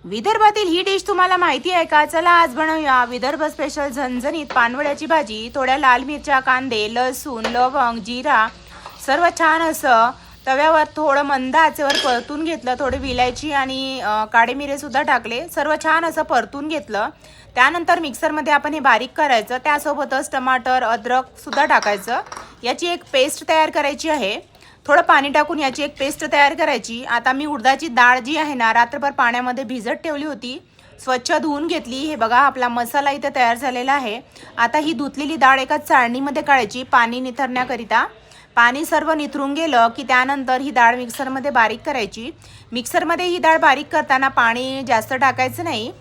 विदर्भातील ही डिश तुम्हाला माहिती आहे का? चला आज बनवूया विदर्भ स्पेशल झणझणीत पानवड्याची भाजी। थोड्या लाल मिरच्या, कांदे, लसूण, लवंग, जिरा सर्व छान असं तव्यावर थोडं मंद आचेवर परतून घेतलं। थोडी विलायची आणि काळे मिरे सुद्धा टाकले। सर्व छान असं परतून घेतलं। त्यानंतर मिक्सरमध्ये आपण हे बारीक करायचं। त्यासोबतच टमाटर, अद्रक सुद्धा टाकायचं। याची एक पेस्ट तयार करायची आहे। थोडं पाणी टाकून याची एक पेस्ट तयार करायची। आता मी उडदाची डाळ जी आहे ना रात्रभर पाण्यामध्ये भिजत ठेवली होती, स्वच्छ धुवून घेतली। हे बघा आपला मसाला इथे तयार झालेला आहे। आता ही धुतलेली डाळ एका चाळणीमध्ये काढायची पाणी निथरण्याकरिता। पाणी सर्व निथरून गेलं की त्यानंतर ही डाळ मिक्सरमध्ये बारीक करायची। मिक्सरमध्ये ही डाळ बारीक करताना पाणी जास्त टाकायचं नाही।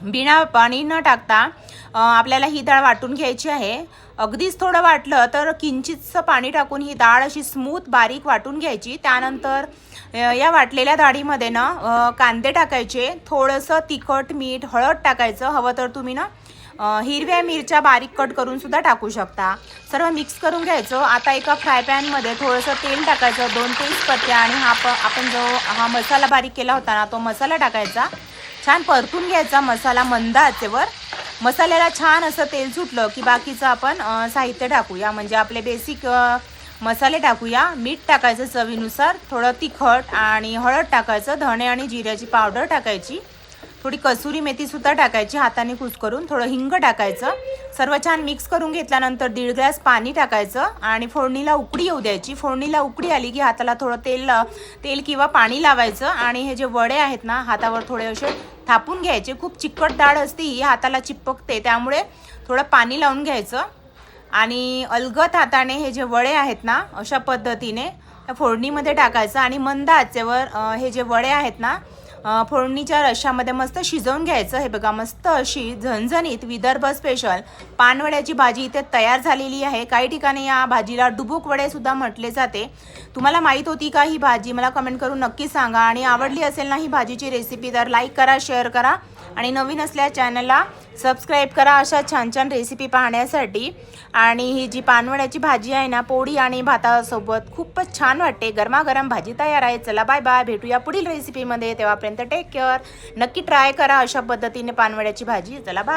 बिना पाणी न टाकता आपल्याला ही डाळ वाटून घ्यायची आहे। अगदीच थोडं वाटलं तर किंचितसं पाणी टाकून ही डाळ अशी स्मूथ बारीक वाटून घ्यायची। त्यानंतर या वाटलेल्या डाळीमध्ये ना कांदे टाकायचे, थोडंसं तिखट, मीठ, हळद टाकायचं। हवं तर तुम्ही ना हिरव्या मिरच्या बारीक कट करून सुद्धा टाकू शकता। सर्व मिक्स करून घ्यायचं। आता एका फ्राय पॅनमध्ये थोडंसं तेल टाकायचं, 2 तेजपत्त्या आणि आपण जो मसाला बारीक केला होता ना तो मसाला टाकायचा। छान परतून घ्यायचा मसाला मंद आचेवर। मसाल्याला छान असं तेल सुटलं की बाकीचं आपण साहित्य टाकूया, म्हणजे आपले बेसिक मसाले टाकूया। मीठ टाकायचं चवीनुसार, थोडं तिखट आणि हळद टाकायचं, धणे आणि जिऱ्याची पावडर टाकायची, थोडी कसुरी मेथी सुद्धा टाकायची हाताने कुस्करून, थोडं हिंग टाकायचं। सर्व छान मिक्स करून घेतल्यानंतर 1.5 ग्लास पाणी टाकायचं आणि फोडणीला उकळी येऊ द्यायची। फोडणीला उकळी आली की हाताला थोडं तेल किंवा पाणी लावायचं आणि हे जे वडे आहेत ना हातावर थोडे असे थापून घ्यायचे। खूप चिकट डाळ असते ही, हाताला चिपकते, त्यामुळे थोडं पाणी लावून घ्यायचं आणि अलगद हाताने हे जे वडे आहेत ना अशा पद्धतीने फोडणीमध्ये टाकायचं आणि मंद आचेवर हे जे वडे आहेत ना फोडणीच्या रश्श्यामध्ये मस्त शिजवून घ्यायचं। हे बघा मस्त अशी झणझणीत विदर्भ स्पेशल पानवड्याची भाजी इथे तयार झालेली आहे। काही ठिकाणी या भाजीला डुबुक वडे सुद्धा म्हटले जाते। तुम्हाला माहीत होती का ही भाजी? मला कमेंट करून नक्की सांगा। आणि आवडली असेल ना ही भाजीची रेसिपी तर लाईक करा, शेअर करा आणि नवीन असल्या चॅनलला सबस्क्राईब करा अशा छान छान रेसिपी पाहण्यासाठी। आणि ही जी पानवड्याची भाजी आहे ना पोळी आणि भातासोबत खूपच छान वाटते। गरमागरम भाजी तयार आहे। चला बाय बाय, भेटूया पुढील रेसिपीमध्ये। तेव्हापर्यंत टेक केअर। नक्की ट्राय करा अशा पद्धतीने पानवड्याची भाजी। चला बाय।